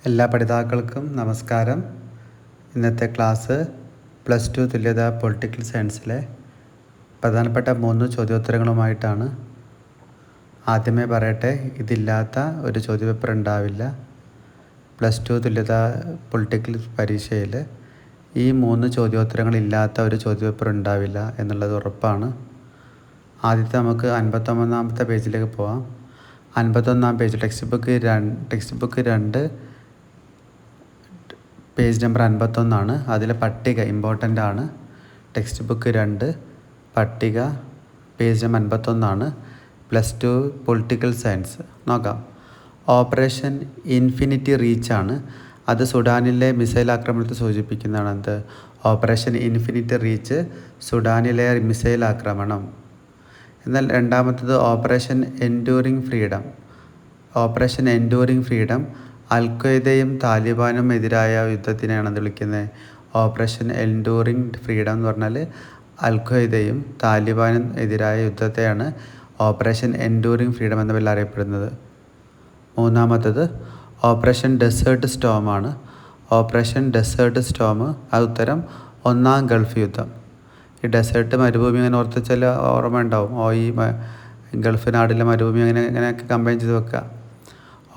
എല്ലാ പഠിതാക്കൾക്കും നമസ്കാരം. ഇന്നത്തെ ക്ലാസ് +2 തുല്യത പൊളിറ്റിക്കൽ സയൻസിലെ പ്രധാനപ്പെട്ട 3 ചോദ്യോത്തരങ്ങളുമായിട്ടാണ്. ആദ്യമേ പറയട്ടെ, ഇതില്ലാത്ത ഒരു ചോദ്യപേപ്പർ ഉണ്ടാവില്ല. +2 തുല്യത പൊളിറ്റിക്കൽ പരീക്ഷയിൽ ഈ 3 ചോദ്യോത്തരങ്ങളില്ലാത്ത ഒരു ചോദ്യപേപ്പർ ഉണ്ടാവില്ല എന്നുള്ളത് ഉറപ്പാണ്. ആദ്യത്തെ നമുക്ക് 51-ാമത്തെ പേജിലേക്ക് പോവാം. 51-ാം page text book 2 page number 51 അതിലെ പട്ടിക ഇമ്പോർട്ടൻ്റ് ആണ്. ടെക്സ്റ്റ് ബുക്ക് 2 പട്ടിക പേജ് നമ്പർ 51 +2 പൊളിറ്റിക്കൽ സയൻസ്. നോക്കാം. ഓപ്പറേഷൻ ഇൻഫിനിറ്റി റീച്ചാണ്. അത് സുഡാനിലെ മിസൈൽ ആക്രമണത്തെ സൂചിപ്പിക്കുന്നതാണ്. എന്ത്? ഓപ്പറേഷൻ ഇൻഫിനിറ്റി റീച്ച് സുഡാനിലെ മിസൈൽ ആക്രമണം. എന്നാൽ രണ്ടാമത്തത് Operation Enduring Freedom. Operation Enduring Freedom അൽ-ഖ്വയ്ദയും താലിബാനും എതിരായ യുദ്ധത്തിനെയാണ് വിളിക്കുന്നത്. ഓപ്പറേഷൻ എൻഡ്യൂറിങ് ഫ്രീഡം എന്ന് പറഞ്ഞാൽ അൽ-ഖ്വയ്ദയും താലിബാനും എതിരായ യുദ്ധത്തെയാണ് ഓപ്പറേഷൻ എൻഡ്യൂറിങ് ഫ്രീഡം എന്ന പേരിൽ അറിയപ്പെടുന്നത്. മൂന്നാമത്തത് ഓപ്പറേഷൻ ഡെസേർട്ട് സ്റ്റോം ആണ്. ഓപ്പറേഷൻ ഡെസേർട്ട് സ്റ്റോം അത് ഉത്തരം 1-ാം ഗൾഫ് യുദ്ധം. ഈ ഡെസേർട്ട് മരുഭൂമി അങ്ങനെ ഓർത്തിച്ചാൽ ഓർമ്മ ഉണ്ടാവും. ഈ ഗൾഫ് നാടിലെ മരുഭൂമി അങ്ങനെയൊക്കെ കമ്പൈൻ ചെയ്ത് വെക്കുക.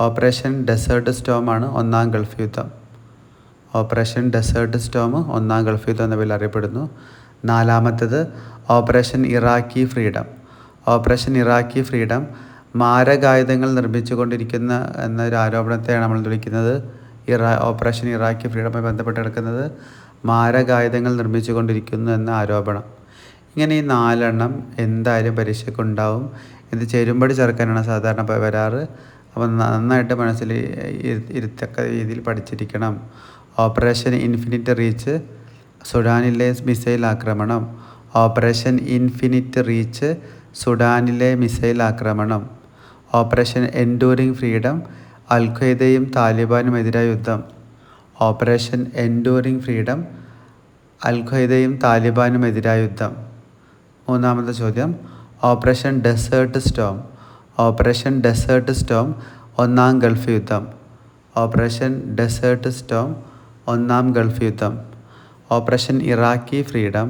ഓപ്പറേഷൻ ഡെസേർട്ട് സ്റ്റോം ആണ് 1-ാം ഗൾഫ് യുദ്ധം. ഓപ്പറേഷൻ ഡെസേർട്ട് സ്റ്റോം 1-ാം ഗൾഫ് യുദ്ധം എന്ന പേരിൽ അറിയപ്പെടുന്നു. നാലാമത്തത് Operation Iraqi Freedom. Operation Iraqi Freedom മാരകായുധങ്ങൾ നിർമ്മിച്ചുകൊണ്ടിരിക്കുന്ന എന്നൊരു ആരോപണത്തെയാണ് നമ്മൾ വിളിക്കുന്നത്. ഓപ്പറേഷൻ ഇറാഖി ഫ്രീഡവുമായി ബന്ധപ്പെട്ട് കിടക്കുന്നത് മാരകായുധങ്ങൾ നിർമ്മിച്ചുകൊണ്ടിരിക്കുന്നു എന്ന ആരോപണം. ഇങ്ങനെ ഈ 4 എന്തായാലും പരീക്ഷയ്ക്കുണ്ടാവും. ഇത് ചേരുമ്പടി ചേർക്കാനാണ് സാധാരണ വരാറ്. അപ്പം നന്നായിട്ട് മനസ്സിൽ ഇരുത്തക്ക രീതിയിൽ പഠിച്ചിരിക്കണം. ഓപ്പറേഷൻ ഇൻഫിനിറ്റി റീച്ച് സുഡാനിലെ മിസൈൽ ആക്രമണം. ഓപ്പറേഷൻ ഇൻഫിനിറ്റി റീച്ച് സുഡാനിലെ മിസൈൽ ആക്രമണം. ഓപ്പറേഷൻ എൻഡ്യൂറിങ് ഫ്രീഡം അൽ-ഖ്വയ്ദയും താലിബാനും എതിരായ യുദ്ധം. ഓപ്പറേഷൻ എൻഡ്യൂറിങ് ഫ്രീഡം അൽ-ഖ്വയ്ദയും താലിബാനും എതിരായ യുദ്ധം. മൂന്നാമത്തെ ചോദ്യം Operation Desert Storm. Operation Desert Storm 1-ാം ഗൾഫ് യുദ്ധം. ഓപ്പറേഷൻ ഡെസേർട്ട് സ്റ്റോം 1-ാം ഗൾഫ് യുദ്ധം. ഓപ്പറേഷൻ ഇറാഖി ഫ്രീഡം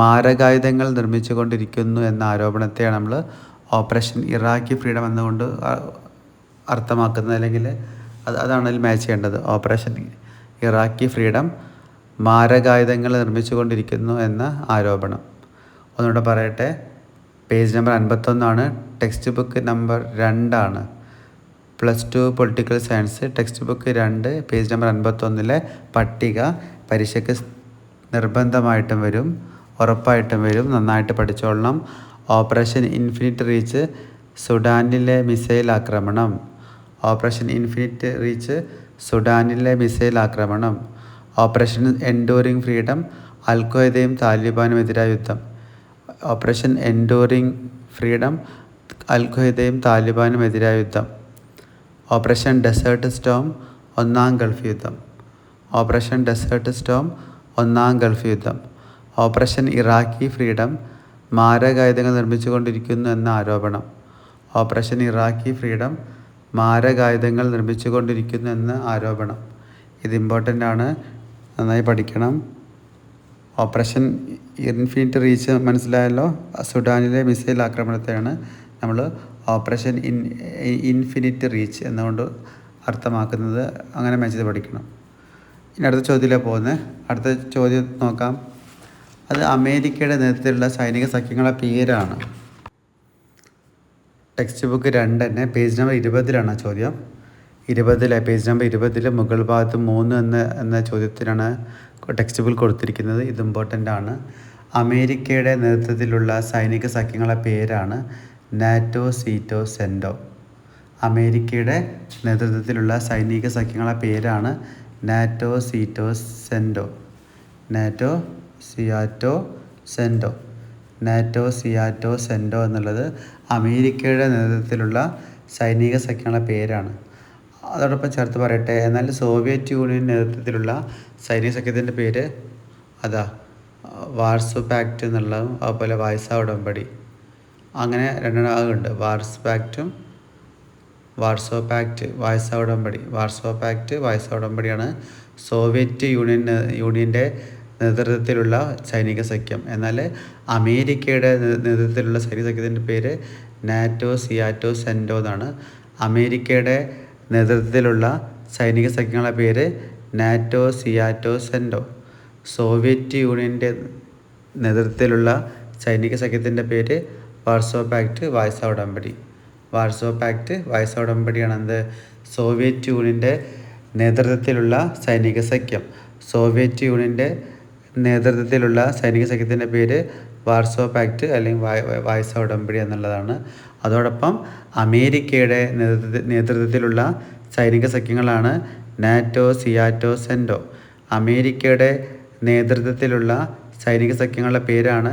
മാരകായുധങ്ങൾ നിർമ്മിച്ചുകൊണ്ടിരിക്കുന്നു എന്ന ആരോപണത്തെയാണ് നമ്മൾ ഓപ്പറേഷൻ ഇറാഖി ഫ്രീഡം എന്നുകൊണ്ട് അർത്ഥമാക്കുന്നത്. അല്ലെങ്കിൽ അതാണ് അതിൽ മാച്ച് ചെയ്യേണ്ടത്. ഓപ്പറേഷൻ ഇറാഖി ഫ്രീഡം മാരകായുധങ്ങൾ നിർമ്മിച്ചുകൊണ്ടിരിക്കുന്നു എന്ന ആരോപണം. ഒന്നുകൂടെ പറയട്ടെ. Page number 51 text book number 2 +2 political science text book 2 page number 51 പട്ടിക പരീക്ഷയ്ക്ക് നിർബന്ധമായിട്ടും വരും, ഉറപ്പായിട്ടും വരും. നന്നായിട്ട് പഠിച്ചോളണം. ഓപ്പറേഷൻ ഇൻഫിനിറ്റി റീച്ച് സുഡാനിലെ മിസൈൽ ആക്രമണം. ഓപ്പറേഷൻ ഇൻഫിനിറ്റി റീച്ച് സുഡാനിലെ മിസൈൽ ആക്രമണം. ഓപ്പറേഷൻ എൻഡ്യൂറിങ് ഫ്രീഡം അൽ-ഖ്വയ്ദയും താലിബാനും എതിരായ യുദ്ധം. ഓപ്പറേഷൻ എൻഡ്യൂറിങ് ഫ്രീഡം അൽ-ഖ്വയ്ദയും താലിബാനും എതിരായ യുദ്ധം. ഓപ്പറേഷൻ ഡെസേർട്ട് സ്റ്റോം 1-ാം ഗൾഫ് യുദ്ധം. ഓപ്പറേഷൻ ഡെസേർട്ട് സ്റ്റോം 1-ാം ഗൾഫ് യുദ്ധം. ഓപ്പറേഷൻ ഇറാഖി ഫ്രീഡം മാരകായുധങ്ങൾ നിർമ്മിച്ചുകൊണ്ടിരിക്കുന്നു എന്ന ആരോപണം. ഓപ്പറേഷൻ ഇറാഖി ഫ്രീഡം മാരകായുധങ്ങൾ നിർമ്മിച്ചുകൊണ്ടിരിക്കുന്നു എന്ന ആരോപണം. ഇത് ഇമ്പോർട്ടൻ്റ് ആണ്, നന്നായി പഠിക്കണം. ഓപ്പറേഷൻ ഇൻഫിനിറ്റി റീച്ച് മനസ്സിലായല്ലോ. സുഡാനിലെ മിസൈൽ ആക്രമണത്തെയാണ് നമ്മൾ ഓപ്പറേഷൻ ഇൻഫിനിറ്റി റീച്ച് എന്നുകൊണ്ട് അർത്ഥമാക്കുന്നത്. അങ്ങനെ മാച്ച് ചെയ്ത് പഠിക്കണം. ഇനി അടുത്ത ചോദ്യത്തിലേക്ക് പോകുന്നത്. അടുത്ത ചോദ്യം നോക്കാം. അത് അമേരിക്കയുടെ നേതൃത്വത്തിലുള്ള സൈനിക സഖ്യങ്ങളുടെ പേരാണ്. ടെക്സ്റ്റ് ബുക്ക് 2 പേജ് നമ്പർ 20 ചോദ്യം. 20 പേജ് നമ്പർ 20 മുകൾ ഭാഗത്ത് 3 എന്ന ചോദ്യത്തിനാണ് ടെക്സ്റ്റ് ബുക്കിൽ കൊടുത്തിരിക്കുന്നത്. ഇത് ഇമ്പോർട്ടൻ്റ് ആണ്. അമേരിക്കയുടെ നേതൃത്വത്തിലുള്ള സൈനിക സഖ്യങ്ങളുടെ പേരാണ് നാറ്റോ, സീറ്റോ, സെൻറ്റോ. അമേരിക്കയുടെ നേതൃത്വത്തിലുള്ള സൈനിക സഖ്യങ്ങളുടെ പേരാണ് NATO, SEATO, CENTO. NATO, SEATO, CENTO. NATO, SEATO, CENTO എന്നുള്ളത് അമേരിക്കയുടെ നേതൃത്വത്തിലുള്ള സൈനിക സഖ്യങ്ങളുടെ പേരാണ്. അതോടൊപ്പം ചേർത്ത് പറയട്ടെ, എന്നാൽ സോവിയറ്റ് യൂണിയൻ നേതൃത്വത്തിലുള്ള സൈനിക സഖ്യത്തിൻ്റെ പേര് വാർസോ പാക്റ്റ് എന്നുള്ളതും അതുപോലെ വായ്സ ഉടമ്പടി. അങ്ങനെ 2 ഉണ്ട്. വാർസോ പാക്റ്റും വാർസോ പാക്റ്റ്, വാഴ്സാ ഉടമ്പടി. വാർസോ പാക്റ്റ്, വാഴ്സാ ഉടമ്പടിയാണ് സോവിയറ്റ് യൂണിയൻ്റെ നേതൃത്വത്തിലുള്ള സൈനിക സഖ്യം. എന്നാൽ അമേരിക്കയുടെ നേതൃത്വത്തിലുള്ള സൈനിക സഖ്യത്തിൻ്റെ പേര് നാറ്റോ സിയാറ്റോ സെൻറ്റോ എന്നാണ്. അമേരിക്കയുടെ നേതൃത്വത്തിലുള്ള സൈനിക സഖ്യങ്ങളുടെ പേര് നാറ്റോ സിയാറ്റോ സെൻറ്റോ. സോവിയറ്റ് യൂണിയൻ്റെ നേതൃത്വത്തിലുള്ള സൈനിക സഖ്യത്തിൻ്റെ പേര് വാർസോ പാക്റ്റ്, വാഴ്സാ ഉടമ്പടി. വാർസോ പാക്റ്റ്, വാഴ്സാ ഉടമ്പടിയാണ് എന്ത്? സോവിയറ്റ് യൂണിയൻ്റെ നേതൃത്വത്തിലുള്ള സൈനിക സഖ്യം. സോവിയറ്റ് യൂണിയൻ്റെ നേതൃത്വത്തിലുള്ള സൈനിക സഖ്യത്തിൻ്റെ പേര് വാർസോ പാക്റ്റ് അല്ലെങ്കിൽ വാഴ്സാ ഉടമ്പടി എന്നുള്ളതാണ്. അതോടൊപ്പം അമേരിക്കയുടെ നേതൃത്വത്തിലുള്ള സൈനിക സഖ്യങ്ങളാണ് നാറ്റോ സിയാറ്റോ സെൻറ്റോ. അമേരിക്കയുടെ നേതൃത്വത്തിലുള്ള സൈനിക സഖ്യങ്ങളുടെ പേരാണ്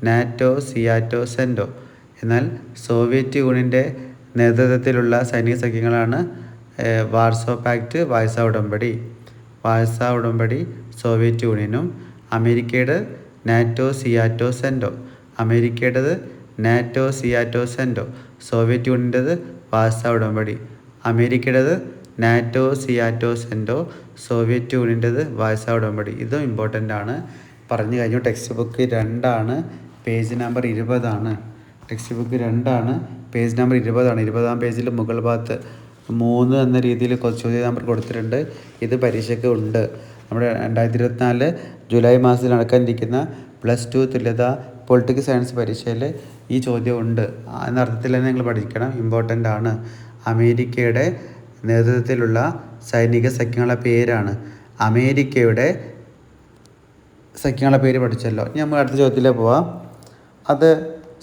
നാറ്റോ സിയാറ്റോ സെൻറ്റോ. എന്നാൽ സോവിയറ്റ് യൂണിയൻ്റെ നേതൃത്വത്തിലുള്ള സൈനിക സഖ്യങ്ങളാണ് വാർസോ പാക്റ്റ്, വാഴ്സാ ഉടമ്പടി. വാഴ്സാ ഉടമ്പടി സോവിയറ്റ് യൂണിയനും, അമേരിക്കയുടെ നാറ്റോ സിയാറ്റോ സെൻറ്റോ. അമേരിക്കയുടേത് നാറ്റോ സിയാറ്റോ സെൻറ്റോ. സോവിയറ്റ് യൂണിയൻ്റേത് വാഴ്സാ ഉടമ്പടി. അമേരിക്കയുടേത് നാറ്റോ സിയാറ്റോ സെൻറ്റോ. സോവിയറ്റ് യൂണിയൻ്റേത് വാഴ്സാ ഉടമ്പടി. ഇതും ഇമ്പോർട്ടൻ്റ് ആണ്. പറഞ്ഞു കഴിഞ്ഞു. Text book 2 page number 20. Text book 2 page number 20. 20-ാം പേജിൽ മുകൾ ഭാഗത്ത് 3 എന്ന രീതിയിൽ ചോദ്യ നമ്പർ കൊടുത്തിട്ടുണ്ട്. ഇത് പരീക്ഷയ്ക്ക് ഉണ്ട്. നമ്മുടെ 2024 ജൂലൈ മാസത്തിൽ നടക്കാനിരിക്കുന്ന +2 തുല്യത പൊളിറ്റിക്കൽ സയൻസ് പരീക്ഷയിൽ ഈ ചോദ്യം ഉണ്ട് എന്നർത്ഥത്തിൽ തന്നെ നിങ്ങൾ പഠിക്കണം. ഇമ്പോർട്ടൻ്റ് ആണ്. അമേരിക്കയുടെ നേതൃത്വത്തിലുള്ള സൈനിക സഖ്യങ്ങളുടെ പേരാണ്. അമേരിക്കയുടെ സഖ്യങ്ങളുടെ പേര് പഠിച്ചല്ലോ. ഇനി നമ്മൾ അടുത്ത ചോദ്യത്തിലേക്ക് പോവാം. അത്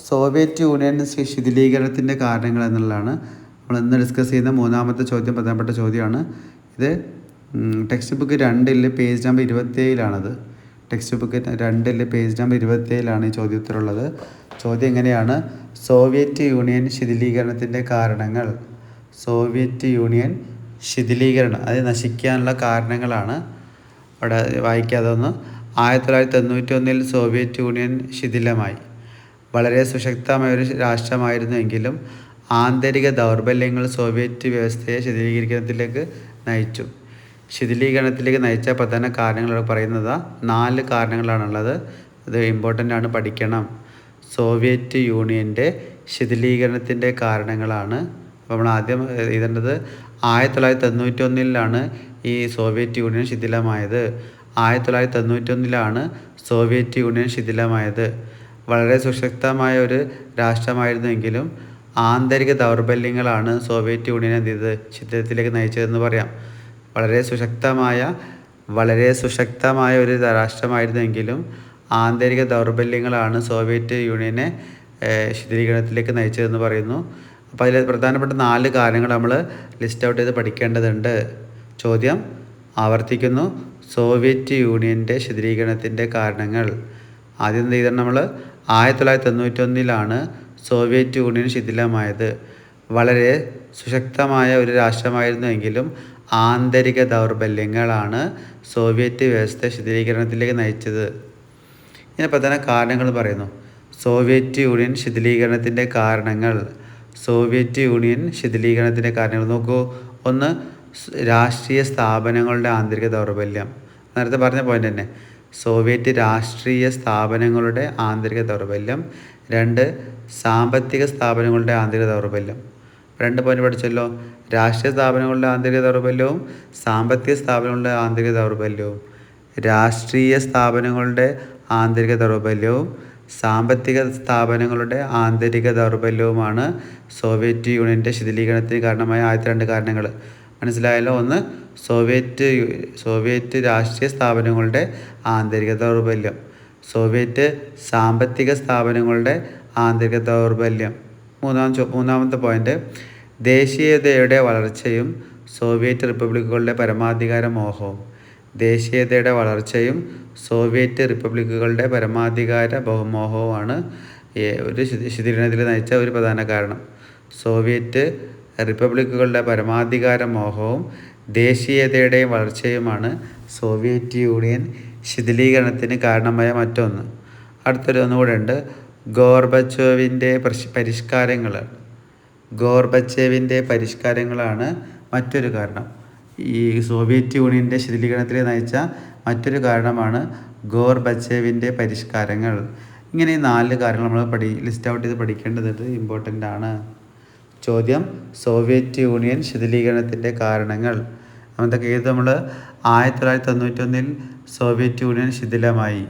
സോവിയറ്റ് യൂണിയൻ ശിഥിലീകരണത്തിൻ്റെ കാരണങ്ങൾ എന്നുള്ളതാണ് നമ്മൾ ഇന്ന് ഡിസ്കസ് ചെയ്യുന്ന 3-ാമത്തെ ചോദ്യം. പ്രധാനപ്പെട്ട ചോദ്യമാണ് ഇത്. Text book 2 page number 27. Text book 2 page number 27 ഈ ചോദ്യത്തിലുള്ളത്. ചോദ്യം എങ്ങനെയാണ്? സോവിയറ്റ് യൂണിയൻ ശിഥിലീകരണത്തിൻ്റെ കാരണങ്ങൾ. സോവിയറ്റ് യൂണിയൻ ശിഥിലീകരണം, അത് നശിക്കാനുള്ള കാരണങ്ങളാണ്. അവിടെ വായിക്കാതെ ഒന്ന്. 1991 സോവിയറ്റ് യൂണിയൻ ശിഥിലമായി. വളരെ സുശക്തമായ ഒരു രാഷ്ട്രമായിരുന്നുവെങ്കിലും ആന്തരിക ദൗർബല്യങ്ങൾ സോവിയറ്റ് വ്യവസ്ഥയെ ശിഥിലീകരണത്തിലേക്ക് നയിച്ചു. ശിഥിലീകരണത്തിലേക്ക് നയിച്ച പ്രധാന കാരണങ്ങൾ പറയുന്നത് 4 കാരണങ്ങളാണുള്ളത്. ഇത് ഇമ്പോർട്ടൻ്റ് ആണ്, പഠിക്കണം. സോവിയറ്റ് യൂണിയൻ്റെ ശിഥിലീകരണത്തിൻ്റെ കാരണങ്ങളാണ്. അപ്പോൾ നമ്മൾ ആദ്യം എഴുതേണ്ടത് 1991 ഈ സോവിയറ്റ് യൂണിയൻ ശിഥിലമായത്. 1991 സോവിയറ്റ് യൂണിയൻ ശിഥിലമായത്. വളരെ സുശക്തമായ ഒരു രാഷ്ട്രമായിരുന്നുവെങ്കിലും ആന്തരിക ദൗർബല്യങ്ങളാണ് സോവിയറ്റ് യൂണിയനെ ശിഥിലത്തിലേക്ക് നയിച്ചതെന്ന് പറയാം. വളരെ സുശക്തമായ ഒരു രാഷ്ട്രമായിരുന്നെങ്കിലും ആന്തരിക ദൗർബല്യങ്ങളാണ് സോവിയറ്റ് യൂണിയനെ ശിഥിലീകരണത്തിലേക്ക് നയിച്ചതെന്ന് പറയുന്നു. അപ്പോൾ അതിൽ പ്രധാനപ്പെട്ട 4 കാര്യങ്ങൾ നമ്മൾ ലിസ്റ്റ് ഔട്ട് ചെയ്ത് പഠിക്കേണ്ടതുണ്ട്. ചോദ്യം ആവർത്തിക്കുന്നു. സോവിയറ്റ് യൂണിയൻ്റെ ശിഥിലീകരണത്തിൻ്റെ കാരണങ്ങൾ. ആദ്യം എന്ത് ചെയ്യണം? നമ്മൾ 1991 സോവിയറ്റ് യൂണിയൻ ശിഥിലമായത്. വളരെ സുശക്തമായ ഒരു രാഷ്ട്രമായിരുന്നുവെങ്കിലും ആന്തരിക ദൗർബല്യങ്ങളാണ് സോവിയറ്റ് വ്യവസ്ഥ ശിഥിലീകരണത്തിലേക്ക് നയിച്ചത്. ഇങ്ങനെ പ്രധാന കാരണങ്ങൾ പറയുന്നു. സോവിയറ്റ് യൂണിയൻ ശിഥിലീകരണത്തിൻ്റെ കാരണങ്ങൾ. സോവിയറ്റ് യൂണിയൻ ശിഥിലീകരണത്തിൻ്റെ കാരണങ്ങൾ നോക്കൂ. 1 രാഷ്ട്രീയ സ്ഥാപനങ്ങളുടെ ആന്തരിക ദൗർബല്യം. നേരത്തെ പറഞ്ഞ പോയിൻ്റ് തന്നെ. സോവിയറ്റ് രാഷ്ട്രീയ സ്ഥാപനങ്ങളുടെ ആന്തരിക ദൗർബല്യം. 2 സാമ്പത്തിക സ്ഥാപനങ്ങളുടെ ആന്തരിക ദൗർബല്യം. 2 പോയിന്റ് പഠിച്ചല്ലോ. രാഷ്ട്രീയ സ്ഥാപനങ്ങളുടെ ആന്തരിക ദൗർബല്യവും സാമ്പത്തിക സ്ഥാപനങ്ങളുടെ ആന്തരിക ദൗർബല്യവും. രാഷ്ട്രീയ സ്ഥാപനങ്ങളുടെ ആന്തരിക ദൗർബല്യവും സാമ്പത്തിക സ്ഥാപനങ്ങളുടെ ആന്തരിക ദൗർബല്യവുമാണ് സോവിയറ്റ് യൂണിയൻ്റെ ശിഥിലീകരണത്തിന് കാരണമായ ആദ്യത്തെ 2 കാരണങ്ങൾ. മനസ്സിലായല്ലോ? 1 സോവിയറ്റ് രാഷ്ട്രീയ സ്ഥാപനങ്ങളുടെ ആന്തരിക ദൗർബല്യം. സോവിയറ്റ് സാമ്പത്തിക സ്ഥാപനങ്ങളുടെ ആന്തരിക ദൗർബല്യം. മൂന്നാമത്തെ പോയിന്റ്, ദേശീയതയുടെ വളർച്ചയും സോവിയറ്റ് റിപ്പബ്ലിക്കുകളുടെ പരമാധികാര മോഹവും. ദേശീയതയുടെ വളർച്ചയും സോവിയറ്റ് റിപ്പബ്ലിക്കുകളുടെ പരമാധികാര മോഹവുമാണ് ഒരു ശിഥിലീകരണത്തിൽ നയിച്ച ഒരു പ്രധാന കാരണം. സോവിയറ്റ് റിപ്പബ്ലിക്കുകളുടെ പരമാധികാര മോഹവും ദേശീയതയുടെയും വളർച്ചയുമാണ് സോവിയറ്റ് യൂണിയൻ ശിഥിലീകരണത്തിന് കാരണമായ മറ്റൊന്ന്. അടുത്തൊരു ഒന്നുകൂടെ ഉണ്ട്. ഗോർബച്ചോവിൻ്റെ പരിഷ്കാരങ്ങൾ. ഗോർബച്ചേവിൻ്റെ പരിഷ്കാരങ്ങളാണ് മറ്റൊരു കാരണം. ഈ സോവിയറ്റ് യൂണിയൻ്റെ ശിഥിലീകരണത്തിലേക്ക് നയിച്ച മറ്റൊരു കാരണമാണ് ഗോർബച്ചേവിൻ്റെ പരിഷ്കാരങ്ങൾ. ഇങ്ങനെ ഈ 4 കാര്യങ്ങൾ നമ്മൾ ലിസ്റ്റ് ഔട്ട് ചെയ്ത് പഠിക്കേണ്ടത് ഇമ്പോർട്ടൻ്റ് ആണ്. ചോദ്യം: സോവിയറ്റ് യൂണിയൻ ശിഥിലീകരണത്തിൻ്റെ കാരണങ്ങൾ. അതൊക്കെ ഏത് നമ്മൾ 1991 സോവിയറ്റ് യൂണിയൻ ശിഥിലമായി.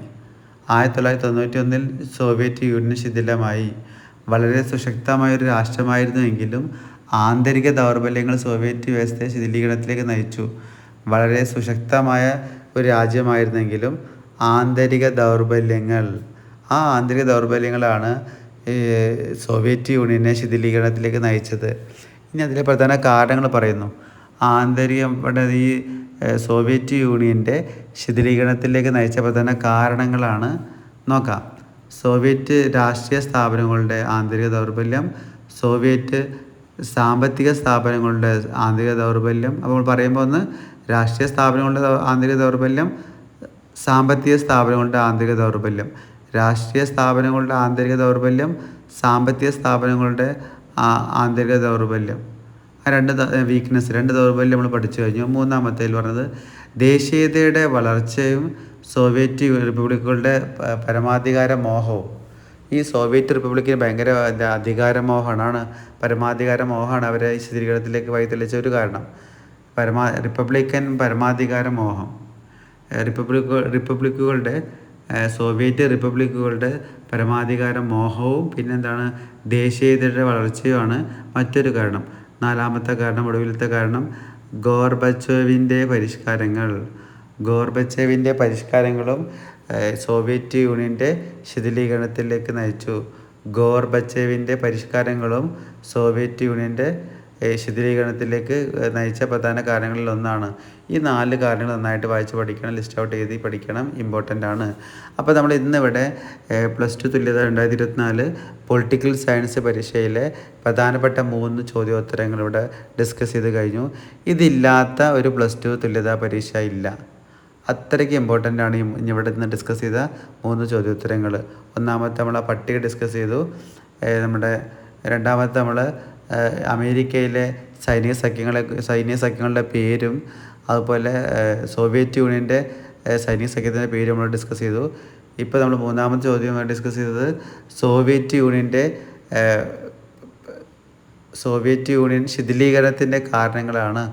1991 സോവിയറ്റ് യൂണിയൻ ശിഥിലമായി. വളരെ സുശക്തമായൊരു രാഷ്ട്രമായിരുന്നുവെങ്കിലും ആന്തരിക ദൗർബല്യങ്ങൾ സോവിയറ്റ് വ്യവസ്ഥയെ ശിഥിലീകരണത്തിലേക്ക് നയിച്ചു. വളരെ സുശക്തമായ ഒരു രാജ്യമായിരുന്നെങ്കിലും ആന്തരിക ദൗർബല്യങ്ങളാണ് സോവിയറ്റ് യൂണിയനെ ശിഥിലീകരണത്തിലേക്ക് നയിച്ചത്. ഇനി അതിലെ പ്രധാന കാരണങ്ങൾ പറയുന്നു. ഈ സോവിയറ്റ് യൂണിയൻ്റെ ശിഥിലീകരണത്തിലേക്ക് നയിച്ച പ്രധാന കാരണങ്ങളാണ് നോക്കാം. സോവിയറ്റ് രാഷ്ട്രീയ സ്ഥാപനങ്ങളുടെ ആന്തരിക ദൗർബല്യം, സോവിയറ്റ് സാമ്പത്തിക സ്ഥാപനങ്ങളുടെ ആന്തരിക ദൗർബല്യം. അപ്പോൾ പറയുമ്പോൾ ഒന്ന് രാഷ്ട്രീയ സ്ഥാപനങ്ങളുടെ ആന്തരിക ദൗർബല്യം, സാമ്പത്തിക സ്ഥാപനങ്ങളുടെ ആന്തരിക ദൗർബല്യം. രാഷ്ട്രീയ സ്ഥാപനങ്ങളുടെ ആന്തരിക ദൗർബല്യം, സാമ്പത്തിക സ്ഥാപനങ്ങളുടെ ആന്തരിക ദൗർബല്യം. ആ രണ്ട് ദൗർബല്യം നമ്മൾ പഠിച്ചു കഴിഞ്ഞു. മൂന്നാമത്തേൽ പറഞ്ഞത് ദേശീയതയുടെ വളർച്ചയും സോവിയറ്റ് റിപ്പബ്ലിക്കുകളുടെ പരമാധികാര മോഹവും. ഈ സോവിയറ്റ് റിപ്പബ്ലിക്കിന് ഭയങ്കര പരമാധികാര മോഹമാണ് അവരെ ഈ ശിഥിലീകരണത്തിലേക്ക് വഴിതെളിച്ച ഒരു കാരണം. റിപ്പബ്ലിക്കൻ പരമാധികാര മോഹം. സോവിയറ്റ് റിപ്പബ്ലിക്കുകളുടെ പരമാധികാര മോഹവും പിന്നെന്താണ് ദേശീയതയുടെ വളർച്ചയുമാണ് മറ്റൊരു കാരണം. നാലാമത്തെ കാരണം, ഒടുവിലത്തെ കാരണം ഗോർബച്ചേവിൻ്റെ പരിഷ്കാരങ്ങളും സോവിയറ്റ് യൂണിയൻ്റെ ശിഥിലീകരണത്തിലേക്ക് നയിച്ചു. ഗോർബച്ചേവിൻ്റെ പരിഷ്കാരങ്ങളും സോവിയറ്റ് യൂണിയൻ്റെ ശിഥിലീകരണത്തിലേക്ക് നയിച്ച പ്രധാന കാരണങ്ങളിൽ ഒന്നാണ്. ഈ 4 കാരണങ്ങൾ നന്നായിട്ട് വായിച്ച് പഠിക്കണം, ലിസ്റ്റ് ഔട്ട് ചെയ്ത് പഠിക്കണം, ഇമ്പോർട്ടൻ്റ് ആണ്. അപ്പോൾ നമ്മൾ ഇന്നിവിടെ +2 തുല്യത 2024 പൊളിറ്റിക്കൽ സയൻസ് പരീക്ഷയിലെ പ്രധാനപ്പെട്ട 3 ചോദ്യോത്തരങ്ങൾ ഇവിടെ ഡിസ്കസ് ചെയ്ത് കഴിഞ്ഞു. ഇതില്ലാത്ത ഒരു +2 തുല്യതാ പരീക്ഷ ഇല്ല. അത്രയ്ക്ക് ഇമ്പോർട്ടൻ്റ് ആണ് ഇവിടെ നിന്ന് ഡിസ്കസ് ചെയ്ത 3 ചോദ്യോത്തരങ്ങൾ. ഒന്നാമത്തെ നമ്മൾ ആ പട്ടിക ഡിസ്കസ് ചെയ്തു. രണ്ടാമത്തെ നമ്മൾ അമേരിക്കയിലെ സൈനിക സഖ്യങ്ങളുടെ പേരും അതുപോലെ സോവിയറ്റ് യൂണിയൻ്റെ സൈനിക സഖ്യത്തിൻ്റെ പേരും നമ്മൾ ഡിസ്കസ് ചെയ്തു. ഇപ്പോൾ നമ്മൾ മൂന്നാമത്തെ ചോദ്യം ഡിസ്കസ് ചെയ്തത് സോവിയറ്റ് യൂണിയൻ ശിഥിലീകരണത്തിൻ്റെ കാരണങ്ങളാണ്.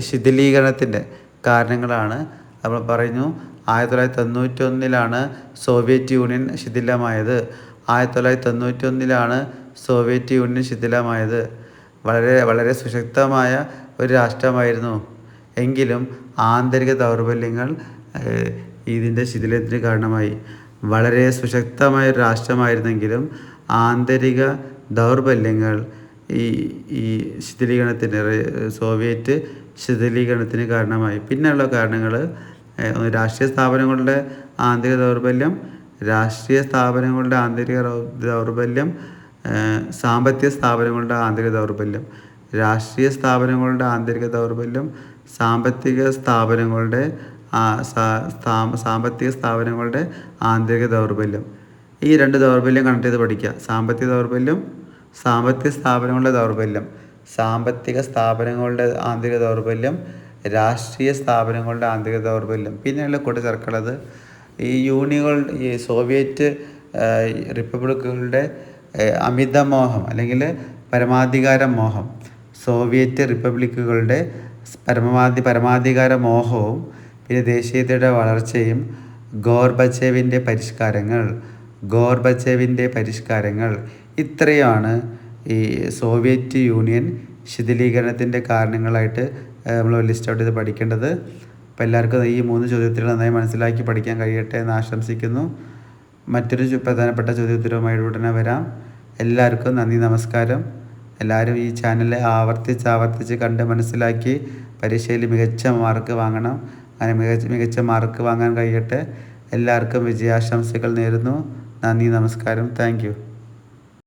ശിഥിലീകരണത്തിൻ്റെ കാരണങ്ങളാണ് നമ്മൾ പറഞ്ഞു. 1991 സോവിയറ്റ് യൂണിയൻ ശിഥിലമായത്. 1991 സോവിയറ്റ് യൂണിയൻ ശിഥിലമായത്. വളരെ വളരെ സുശക്തമായ ഒരു രാഷ്ട്രമായിരുന്നു എങ്കിലും ആന്തരിക ദൗർബല്യങ്ങൾ ഇതിൻ്റെ ശിഥിലത്തിന് കാരണമായി. വളരെ സുശക്തമായ ഒരു രാഷ്ട്രമായിരുന്നെങ്കിലും ആന്തരിക ദൗർബല്യങ്ങൾ ഈ സോവിയറ്റ് ശിഥിലീകരണത്തിന് കാരണമായി. പിന്നെയുള്ള കാരണങ്ങൾ രാഷ്ട്രീയ സ്ഥാപനങ്ങളുടെ ആന്തരിക ദൗർബല്യം, സാമ്പത്തിക സ്ഥാപനങ്ങളുടെ ആന്തരിക ദൗർബല്യം. രാഷ്ട്രീയ സ്ഥാപനങ്ങളുടെ ആന്തരിക ദൗർബല്യം, സാമ്പത്തിക സ്ഥാപനങ്ങളുടെ ആന്തരിക ദൗർബല്യം. ഈ 2 ദൗർബല്യം കണക്ട് ചെയ്ത് പഠിക്കുക. സാമ്പത്തിക സ്ഥാപനങ്ങളുടെ ദൗർബല്യം, സാമ്പത്തിക സ്ഥാപനങ്ങളുടെ ആന്തരിക ദൗർബല്യം, രാഷ്ട്രീയ സ്ഥാപനങ്ങളുടെ ആന്തരിക ദൗർബല്യം. പിന്നെയുള്ള കൂട്ടിച്ചേർക്കുന്നത് ഈ സോവിയറ്റ് റിപ്പബ്ലിക്കുകളുടെ അമിതമോഹം അല്ലെങ്കിൽ പരമാധികാര മോഹം. സോവിയറ്റ് റിപ്പബ്ലിക്കുകളുടെ പരമാധികാര മോഹവും പിന്നെ ദേശീയതയുടെ വളർച്ചയും ഗോർബച്ചേവിൻ്റെ പരിഷ്കാരങ്ങൾ ഇത്രയാണ് ഈ സോവിയറ്റ് യൂണിയൻ ശിഥിലീകരണത്തിൻ്റെ കാരണങ്ങളായിട്ട് നമ്മൾ ലിസ്റ്റ് ഔട്ട് ചെയ്ത് പഠിക്കേണ്ടത്. അപ്പോൾ എല്ലാവർക്കും ഈ 3 ചോദ്യോത്തരങ്ങൾ നന്നായി മനസ്സിലാക്കി പഠിക്കാൻ കഴിയട്ടെ എന്ന് ആശംസിക്കുന്നു. മറ്റൊരു പ്രധാനപ്പെട്ട ചോദ്യോത്തരവുമായി ഉടനെ വരാം. എല്ലാവർക്കും നന്ദി, നമസ്കാരം. എല്ലാവരും ഈ ചാനൽ ആവർത്തിച്ച് കണ്ട് മനസ്സിലാക്കി പരീക്ഷയിൽ മികച്ച മാർക്ക് വാങ്ങണം. അങ്ങനെ മികച്ച മാർക്ക് വാങ്ങാൻ കഴിയട്ടെ. എല്ലാവർക്കും വിജയാശംസകൾ നേരുന്നു. നന്ദി, നമസ്കാരം. Thank you.